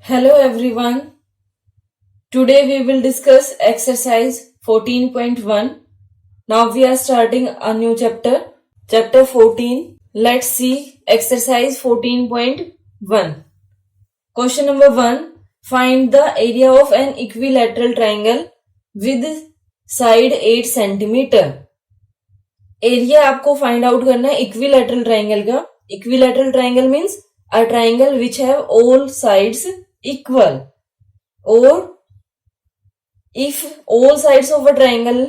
Hello everyone. Today we will discuss exercise 14.1. Now we are starting a new chapter, chapter 14. Let's see exercise 14.1. Question number 1. Find the area of an equilateral triangle with side 8 centimeter. Area आपको find out करना है equilateral triangle का. Equilateral triangle means a triangle which have all sides equal, or if all sides of a triangle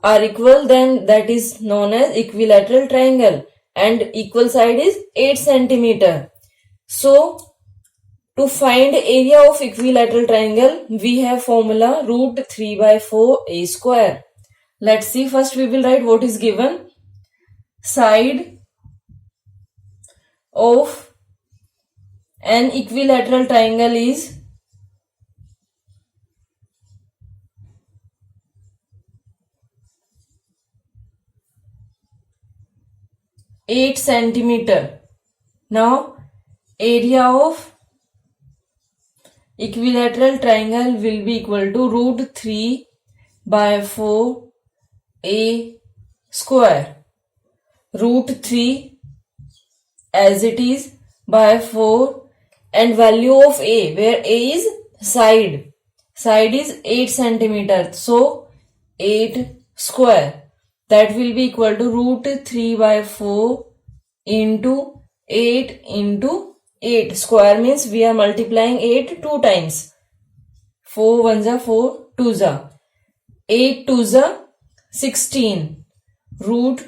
are equal, then that is known as equilateral triangle, and equal side is 8 centimeter. So to find area of equilateral triangle we have formula root 3 by 4 a square. Let's see. First we will write what is given. Side of an equilateral triangle is 8 centimeter. Now area of equilateral triangle will be equal to root 3 by 4 a square. Root 3 as it is by 4 and value of a, where a is side is 8 centimeter, so 8 square, that will be equal to root 3 by 4 into 8 into 8. Square means we are multiplying 8 two times. 4 1 जा 4 2 जा 8 2 जा 16 root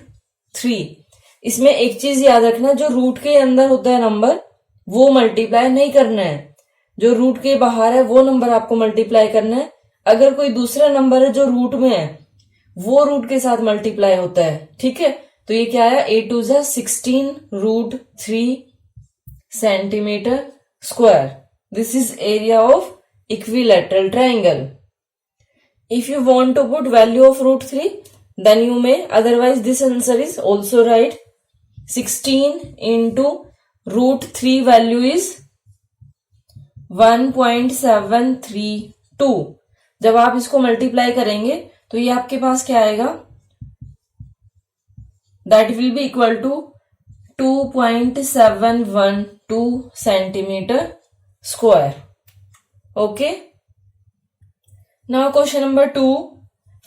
3. इसमें एक चीज याद रखना, जो root के अंदर होता है नंबर वो मल्टीप्लाई नहीं करना है, जो रूट के बाहर है वो नंबर आपको मल्टीप्लाई करना है. अगर कोई दूसरा नंबर है जो रूट में है वो रूट के साथ मल्टीप्लाई होता है. ठीक है, तो ये क्या है 8 2 जा 16 root 3 centimetre square. This is area of equilateral triangle. If you want to put value of root 3, then you may. Otherwise, this answer is also right. 16 into root 3 value is 1.732. जब आप इसको मल्टीप्लाई करेंगे तो ये आपके पास क्या आएगा, that will be equal to 2.712 centimeter square. Okay. Now question number 2.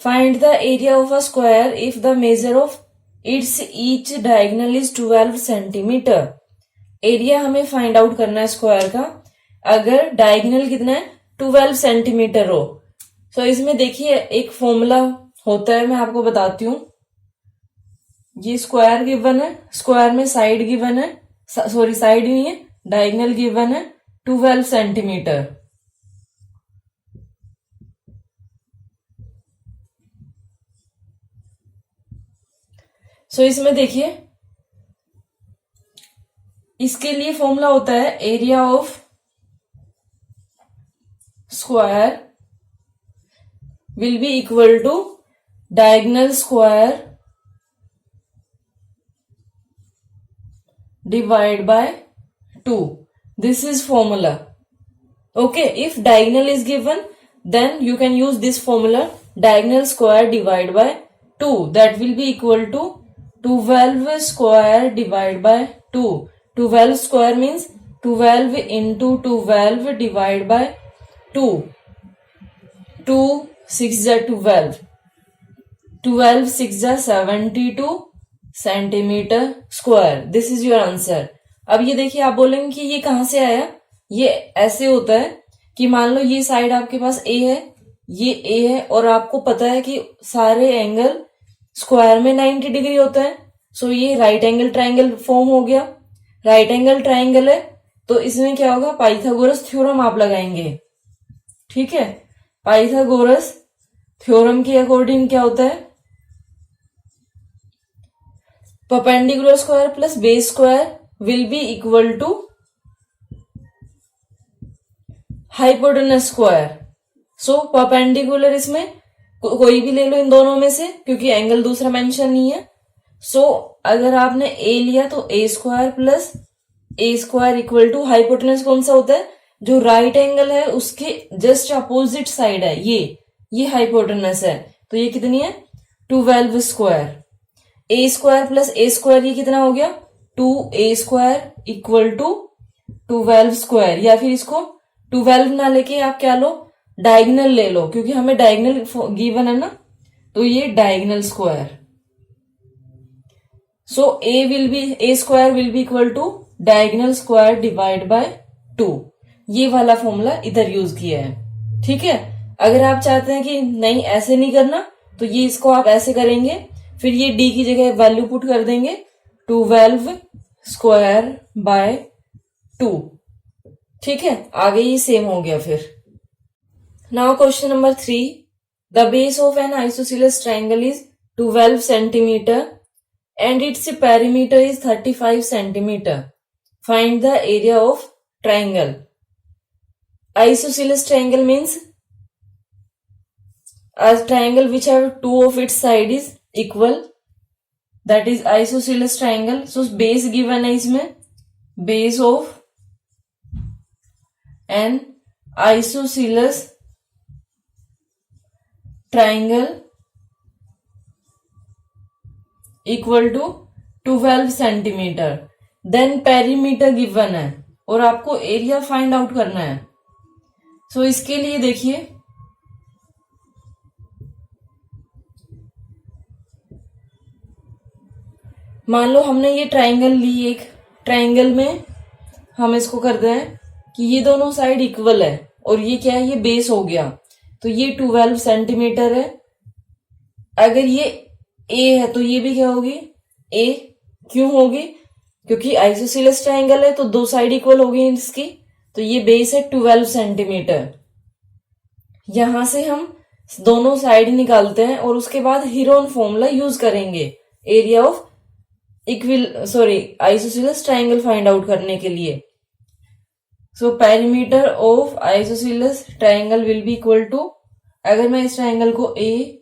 Find the area of a square if the measure of its each diagonal is 12 centimeter. Area हमें फाइंड आउट करना है स्क्वायर का अगर डायगोनल कितना है 12 centimetre हो. सो इसमें देखिए एक फॉर्मूला होता है, मैं आपको बताती हूँ. ये स्क्वायर गिवन है, स्क्वायर में साइड गिवन है, सॉरी साइड नहीं है, डायगोनल गिवन है 12 सेंटीमीटर. सो इसमें देखिए इसके लिए फॉर्मूला होता है area of square will be equal to diagonal square divide by 2. This is formula. Okay, if diagonal is given then you can use this formula diagonal square divide by 2, that will be equal to 12 square divided by 2. 12 square means 12 into 12 divided by 2. 2 6 जा 12, 12 6 जा 72 centimetre square. This is your answer. अब ये देखिए आप बोलेंगे कि ये कहां से आया. ये ऐसे होता है कि मान लो ये साइड आपके पास ए है, ये ए है, और आपको पता है कि सारे एंगल स्क्वायर में 90 डिग्री होता है. सो ये राइट एंगल ट्राइंगल फॉर्म हो गया. राइट एंगल ट्राइंगल है तो इसमें क्या होगा, पाइथागोरस थ्योरम आप लगाएंगे. ठीक है, पाइथागोरस थ्योरम के अकॉर्डिंग क्या होता है, perpendicular square plus base square will be equal to hypotenuse square. So perpendicular इसमें कोई भी ले लो इन दोनों में से, क्योंकि एंगल दूसरा मेंशन नहीं है. सो अगर आपने ए लिया तो A square plus A square equal to hypotenuse कौन सा होता है, जो राइट एंगल है उसके जस्ट अपोजिट साइड है, ये हाइपोटेनस है, तो ये कितनी है 12 square. A square plus A square ये कितना हो गया 2a square equal to 12 square, या फिर इसको 12 ना लेके आप क्या लो डायगनल ले लो, क्योंकि हमें डायगनल गिवन है ना, तो ये diagonal square. So a square will be equal to diagonal square divide by 2। ये वाला फॉर्मूला इधर यूज किया है, ठीक है। अगर आप चाहते हैं कि नहीं ऐसे नहीं करना, तो ये इसको आप ऐसे करेंगे, फिर ये डी की जगह वैल्यू पुट कर देंगे 12 स्क्वायर बाय 2, ठीक है। आगे ये सेम हो गया फिर। Now question number 3, the base of N isosceles triangle is 12 centimetre and its perimeter is 35 centimeter. Find the area of triangle. Isosceles triangle means a triangle which have two of its side is equal, that is isosceles triangle. So base given है इसमें, base of an isosceles triangle equal to 12 centimetre. Then perimeter given है और आपको area find out करना है। सो इसके लिए देखिए, मान लो हमने ये ट्राइंगल ली, एक ट्राइंगल में हम इसको करते हैं कि ये दोनों साइड इक्वल है और ये क्या है, ये बेस हो गया, तो ये 12 सेंटीमीटर है। अगर ये ए है तो ये भी क्या होगी ए, क्यों होगी, क्योंकि आइसोसेलेस ट्राइंगल है तो दो साइड इक्वल होगी इसकी, तो ये बेस है 12 सेंटीमीटर। यहां से हम दोनों साइड निकालते हैं और उसके बाद हीरोन फॉर्मूला यूज करेंगे area of isosceles triangle find out करने के लिए। So perimeter of isosceles triangle will be equal to, अगर मैं इस ट्राइंगल को ए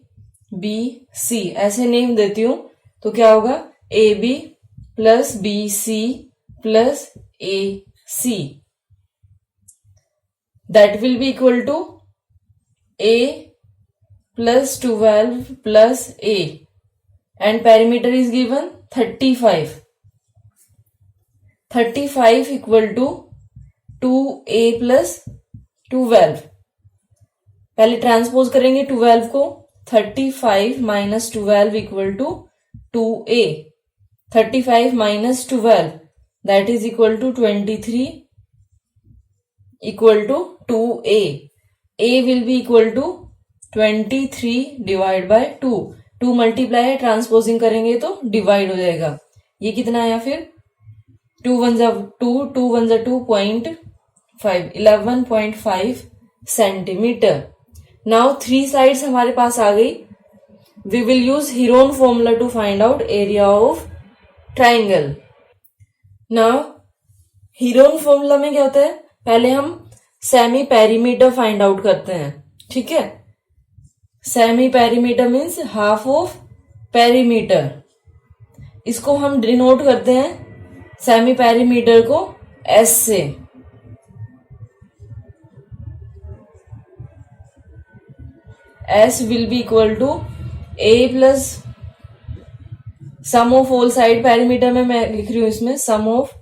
बी सी ऐसे नेम देती हूं तो क्या होगा A B plus B C plus A C, that will be equal to a plus 12 plus a and perimeter is given 35 equal to 2a plus 12। पहले ट्रांसपोज करेंगे 12 को, 35 minus 12 equal to 2a, 35 minus 12 that is equal to 23 equal to 2a, a will be equal to 23 divide by 2, 2 multiply है, transposing करेंगे तो divide हो जाएगा। ये कितना आया फिर 2 1 2.5 11.5 सेंटीमीटर। नाउ 3 साइड्स हमारे पास आ गई। We will use Heron formula to find out area of triangle. Now Heron formula में क्या होता है, पहले हम सेमी पेरीमीटर फाइंड आउट करते हैं, ठीक है। Semi perimeter means half of perimeter, इसको हम डिनोट करते हैं सेमी पेरीमीटर को एस से। S will be equal to A plus sum of all side, perimeter में मैं लिख रही हूं इसमें sum of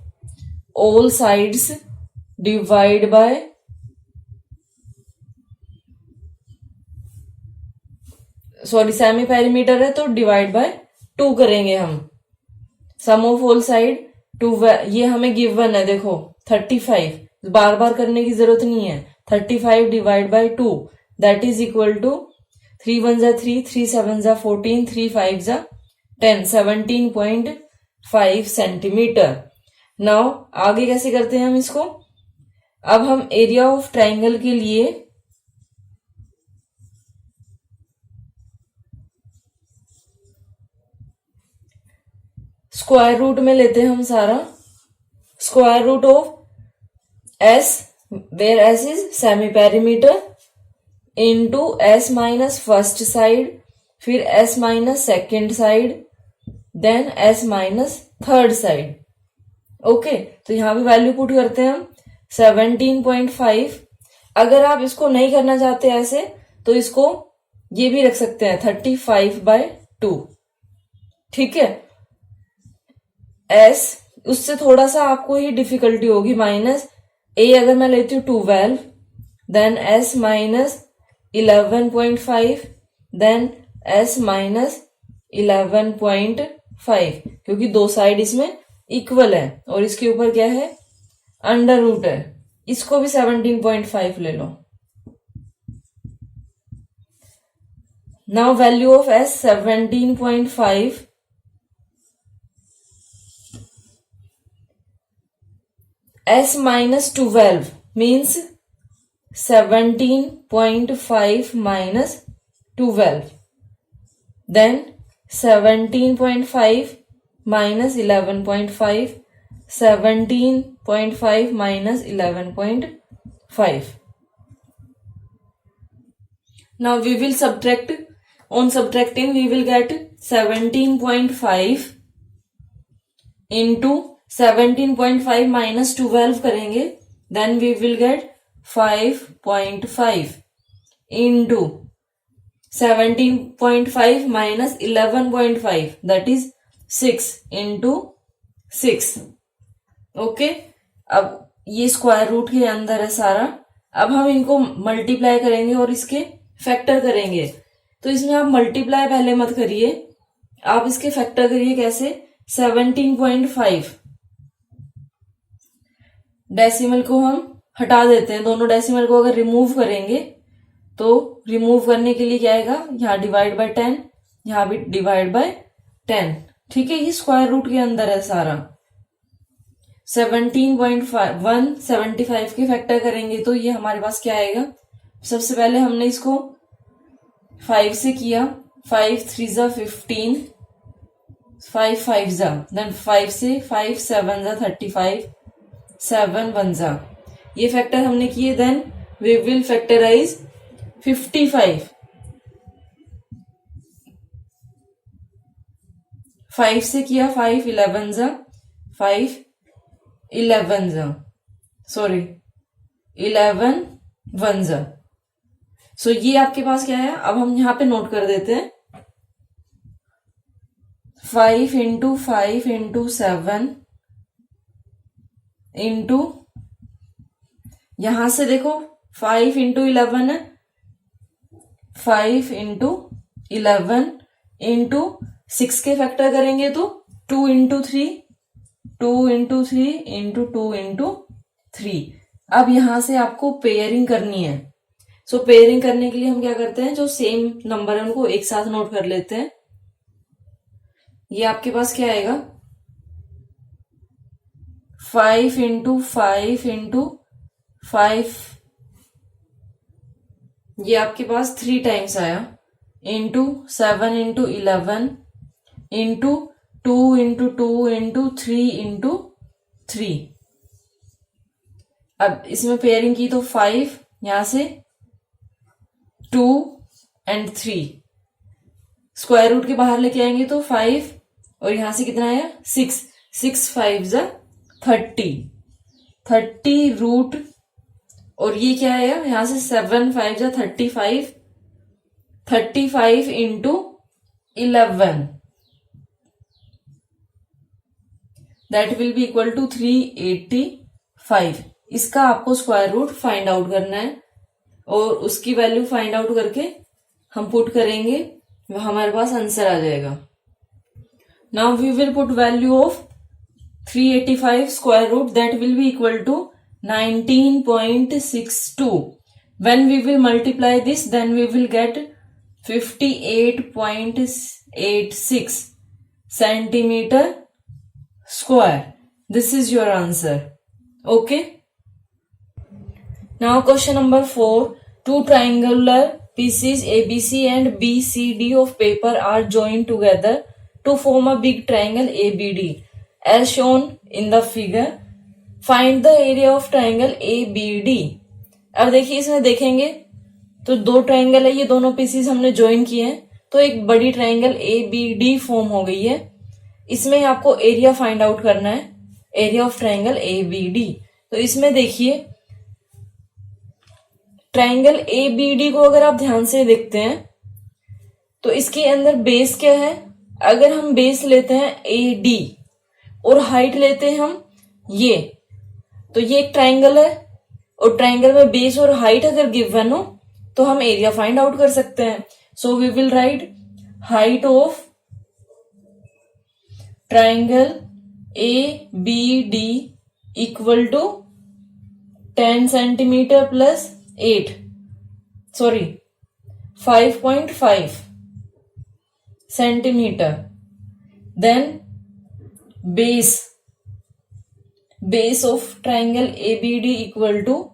all sides divide by semi perimeter है तो डिवाइड बाय 2 करेंगे हम। सम ऑफ ऑल साइड 2, ये हमें गिवन है देखो 35, बार बार करने की जरूरत नहीं है, 35 divide by 2 that is equal to 3 1 3, 3 7 14, 3 5 10, 17.5 centimetre. Now आगे कैसे करते हैं हम इसको, अब हम एरिया ऑफ ट्राइंगल के लिए स्क्वायर रूट में लेते हैं हम सारा, square root of S where S is semi perimeter into S minus first side, फिर S minus second side, then S minus third side. Okay, तो यहां भी वैल्यू पुट करते हैं हम, 17.5। अगर आप इसको नहीं करना चाहते ऐसे तो इसको ये भी रख सकते हैं 35/2। ठीक है। एस उससे थोड़ा सा आपको ही डिफिकल्टी होगी, माइनस ए अगर मैं लेती हूँ 12, then S minus 11.5, then S minus 11.5, क्योंकि दो साइड इसमें इक्वल है और इसके ऊपर क्या है, अंडर रूट है। इसको भी 17.5 ले लो। Now value of S 17.5, S minus 12 means 17.5 minus 12, then 17.5 minus 11.5, 17.5 minus 11.5. Now we will subtract. On subtracting we will get 17.5 into 17.5 minus 12 करेंगे, then we will get 5.5 into 17.5 minus 11.5, that is 6 into 6. Okay, अब ये square root के अंदर है सारा। अब हम इनको मल्टीप्लाई करेंगे और इसके फैक्टर करेंगे। तो इसमें आप मल्टीप्लाई पहले मत करिए, आप इसके फैक्टर करिए। कैसे? 17.5 डेसिमल को हम हटा देते हैं, दोनों डेसिमल को अगर रिमूव करेंगे तो रिमूव करने के लिए क्या आएगा, यहाँ डिवाइड बाय 10, यहाँ भी डिवाइड बाय 10। ठीक है, ये स्क्वायर रूट के अंदर है सारा। 17.5 के फैक्टर करेंगे तो ये हमारे पास क्या आएगा। सबसे पहले हमने इसको 5 से किया, 5 3 जा 15, 5 5 जा, देन 5 से 5 7 जा 35, 7 1 जा, ये फैक्टर हमने किए। देन वी विल फैक्टराइज 55, 5 से किया, 5 11 जा, 5 11 जा, सॉरी 11 1 जा। सो ये आपके पास क्या है, अब हम यहां पे नोट कर देते हैं। 5 इंटू 5 इंटू 7 इंटू, यहां से देखो 5 इंटू 11 है, 5 इंटू 11 इंटू 6 के फैक्टर करेंगे तो 2 इंटू 3, 2 इंटू 3 इंटू 2 इंटू 3। अब यहां से आपको पेयरिंग करनी है। सो पेयरिंग करने के लिए हम क्या करते हैं, जो सेम नंबर है उनको एक साथ नोट कर लेते हैं। ये आपके पास क्या आएगा, 5 इंटू 5 इंटू 5, ये आपके पास 3 टाइम्स आया, into 7 into 11 into 2 into 2 into 3 into 3। अब इसमें पेयरिंग की तो 5, यहां से 2 एंड 3, स्क्वायर रूट के बाहर लेके आएंगे तो 5, और यहां से कितना आया 6, 6 5 जा 30 रूट, और ये क्या आया यहां से 7 5 जा 35, 35 into 11, that will be equal to 385। इसका आपको स्क्वायर रूट फाइंड आउट करना है और उसकी वैल्यू फाइंड आउट करके हम पुट करेंगे, वह हमारे पास आंसर आ जाएगा। Now we will put value of 385 square root, that will be equal to 19.62. When we will multiply this, then we will get 58.86 centimeter square. This is your answer. Okay. Now question number 4. Two triangular pieces ABC and BCD of paper are joined together to form a big triangle ABD as shown in the figure. Find the area of triangle ABD. अब देखिए इसमें देखेंगे तो दो triangle है, ये दोनों pieces हमने ज्वाइन किए हैं तो एक बड़ी ट्राइंगल ABD फॉर्म हो गई है। इसमें आपको एरिया फाइंड आउट करना है, एरिया ऑफ ट्राइंगल ABD। तो इसमें देखिए ट्राइंगल ए बी डी को अगर आप ध्यान से देखते हैं तो इसके अंदर बेस क्या है। अगर हम बेस लेते हैं ए डी और हाइट लेते हैं हम ये, तो ये एक ट्राइंगल है और ट्राइंगल में बेस और हाइट अगर गिवन हो तो हम एरिया फाइंड आउट कर सकते हैं। So we will write height of triangle A B D equal to 10 centimetre plus 5.5 centimetre. Then base of triangle ABD equal to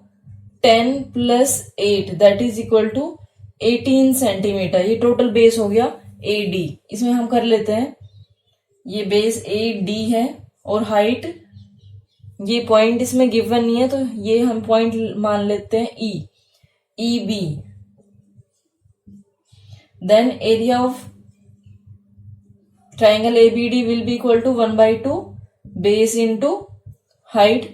10 plus 8 that is equal to 18 centimetre. ये total base हो गया AD। इसमें हम कर लेते हैं, ये base AD है और हाइट, ये पॉइंट इसमें गिवन नहीं है तो ये हम पॉइंट मान लेते हैं EB। Then area of triangle ABD will be equal to 1/2 base into height,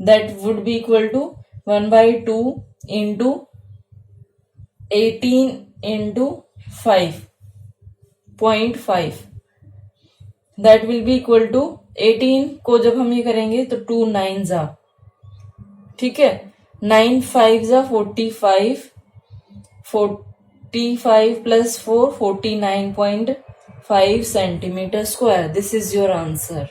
that would be equal to 1/2 into 18 into 5.5, that will be equal to 18 को जब हम ये करेंगे तो 2 9 जा, ठीक है, 9 5 जा 45 plus 4 49.5 centimeter square. This is your answer.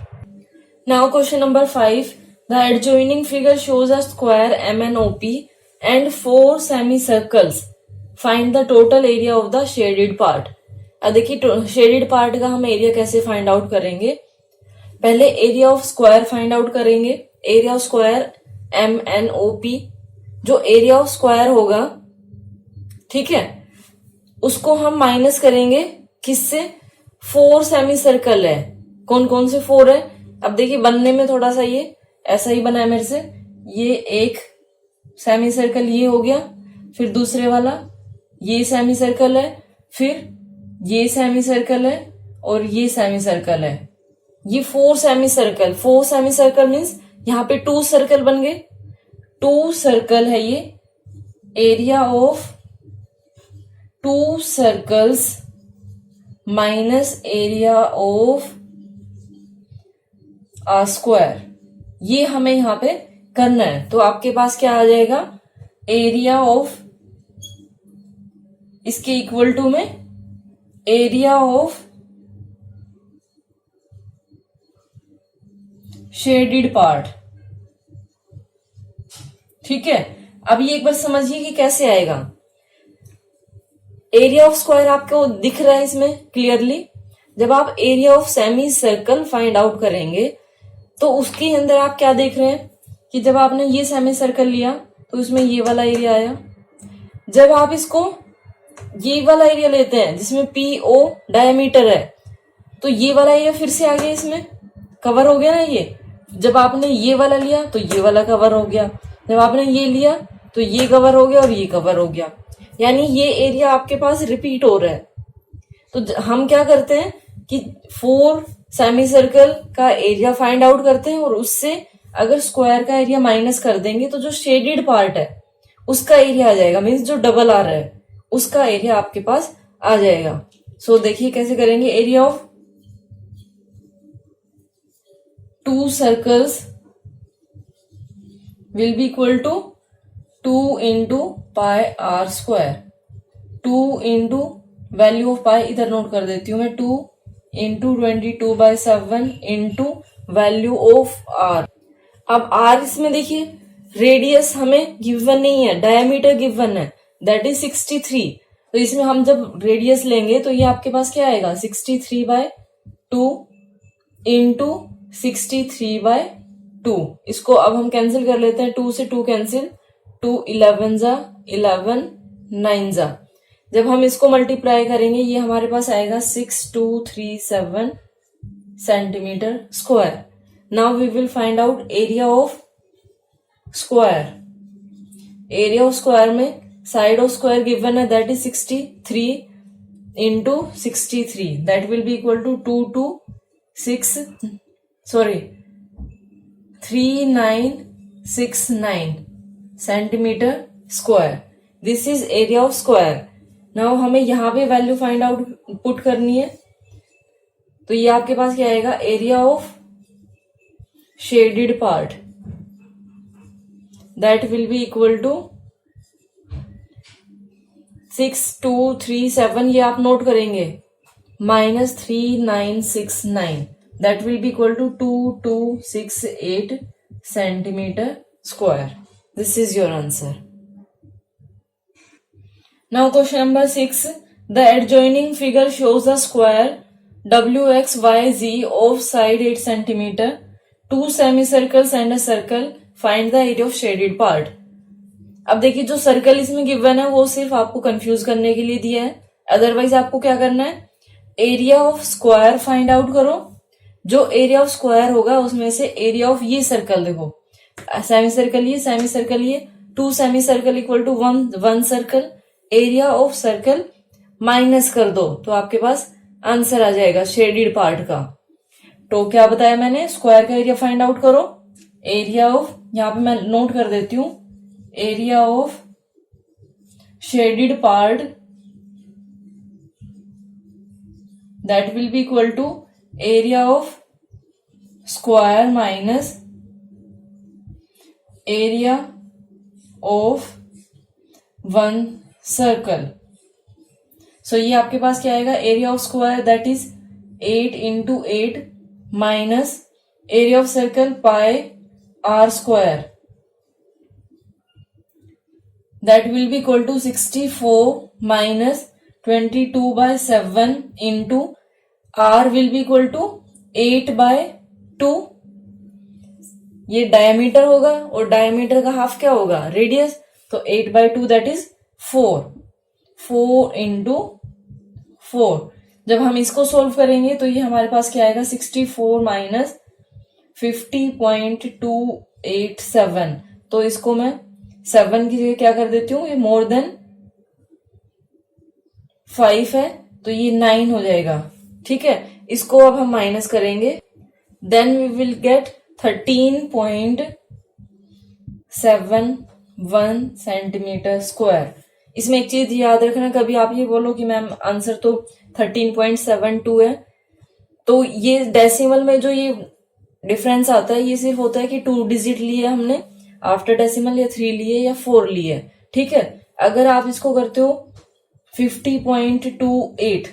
Now question number 5. The adjoining figure shows a square MNOP and 4 semicircles. Find the total area of the shaded part. अब देखिए शेडेड पार्ट का हम एरिया कैसे फाइंड आउट करेंगे। पहले area of square find out करेंगे। Area of square MNOP, जो area of square होगा, ठीक है, उसको हम माइनस करेंगे किससे, 4 सेमी सर्कल है। कौन कौन से 4 है, अब देखिए बनने में थोड़ा सा ये ऐसा ही बना है मेरे से। ये एक सेमी सर्कल ये हो गया, फिर दूसरे वाला ये सेमी सर्कल है, फिर ये सेमी सर्कल है और ये सेमी सर्कल है। ये 4 सेमी सर्कल मीन्स यहाँ पे 2 सर्कल बन गए। 2 सर्कल है ये। Area of 2 circles minus area of a square, ये हमें यहां पे करना है। तो आपके पास क्या आ जाएगा, एरिया ऑफ, इसके इक्वल टू में एरिया ऑफ शेडेड पार्ट, ठीक है। अब ये एक बार समझिए कि कैसे आएगा। एरिया ऑफ स्क्वायर आपको दिख रहा है इसमें क्लियरली। जब आप area of semi circle find out करेंगे तो उसके अंदर आप क्या देख रहे हैं कि जब आपने ये सेमी सर्कल लिया तो इसमें ये वाला एरिया आया। जब आप इसको ये वाला एरिया लेते हैं जिसमें PO डायमीटर है, तो ये वाला एरिया फिर से आ गया, इसमें कवर हो गया ना ये। जब आपने ये वाला लिया तो ये वाला कवर हो गया, जब आपने ये लिया तो ये कवर हो गया और ये कवर हो गया, यानी ये एरिया आपके पास रिपीट हो रहा है। तो हम क्या करते हैं कि 4 सेमी सर्कल का एरिया फाइंड आउट करते हैं और उससे अगर स्क्वायर का एरिया माइनस कर देंगे तो जो शेडेड पार्ट है उसका एरिया आ जाएगा, मीन्स जो डबल आ रहा है उसका एरिया आपके पास आ जाएगा। सो देखिए कैसे करेंगे। Area of 2 circles will be equal to 2 into pi R square. 2 into value of pi इधर नोट कर देती हूं मैं, 2 into 22/7 into value of r. अब आर इसमें देखिए रेडियस हमें गिवन नहीं है, डायमीटर गिवन है, दैट इज 63। तो इसमें हम जब रेडियस लेंगे तो ये आपके पास क्या आएगा, 63/2 into 63/2। इसको अब हम कैंसिल कर लेते हैं, 2 से 2 कैंसिल, 2 11 जा 11 9 जा। जब हम इसको मल्टीप्लाई करेंगे ये हमारे पास आएगा 6237 centimetre square. Now we will find out area of square. Area of square में साइड ऑफ स्क्वायर गिवन है, that is 63 into 63, that will be equal to 3967 0.69 centimetre square. This is area of square. Now हमें यहां पे value find out put करनी है, तो ये आपके पास क्या आएगा, area of shaded part, that will be equal to 6237, ये आप नोट करेंगे, -3969, that will be equal to 2268 centimetre square. This is your answer. Now question number 6, the adjoining figure shows a square WXYZ of side 8 centimeter, 2 semicircles and a circle. Find the area of shaded part. अब देखिए जो circle इसमें given है वो सिर्फ आपको confuse करने के लिए दिया है, अदरवाइज आपको क्या करना है, area of square find out करो। जो एरिया ऑफ स्क्वायर होगा उसमें से एरिया ऑफ ये सर्कल देखो, सेमी सर्कल ये 2 semicircle equal to 1 circle, area of circle minus कर दो तो आपके पास आंसर आ जाएगा शेडेड पार्ट का। तो क्या बताया मैंने, स्क्वायर का एरिया फाइंड आउट करो, एरिया ऑफ, यहां पे मैं नोट कर देती हूं, area of shaded part that will be equal to area of square minus area of 1 circle. So ये आपके पास क्या आएगा, area of square that is 8 into 8 minus area of circle pi R square, that will be equal to 64 minus 22/7 into R will be equal to 8/2। ये diameter होगा और diameter का half क्या होगा, रेडियस, तो 8/2 दैट इज 4 इंटू 4। जब हम इसको सोल्व करेंगे तो ये हमारे पास क्या आएगा, 64 माइनस 50.287। तो इसको मैं 7 की जगह क्या कर देती हूँ, ये मोर देन 5 है तो ये 9 हो जाएगा। ठीक है, इसको अब हम माइनस करेंगे, then we will get 13.71 centimetre square. इसमें एक चीज याद रखना, कभी आप ये बोलो कि मैम आंसर तो 13.72 है, तो ये डेसिमल में जो ये डिफरेंस आता है ये सिर्फ होता है कि 2 डिजिट लिए हमने आफ्टर डेसिमल, या 3 लिए या 4 लिए। ठीक है, अगर आप इसको करते हो 50.28,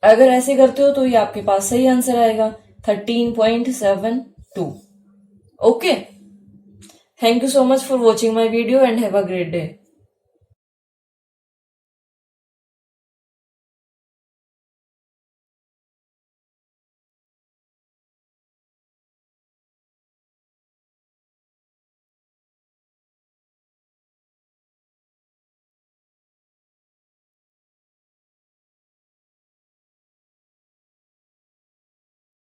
अगर ऐसे करते हो तो ये आपके पास सही आंसर आएगा 13.72। Okay, thank you so much for watching my video and have a great day.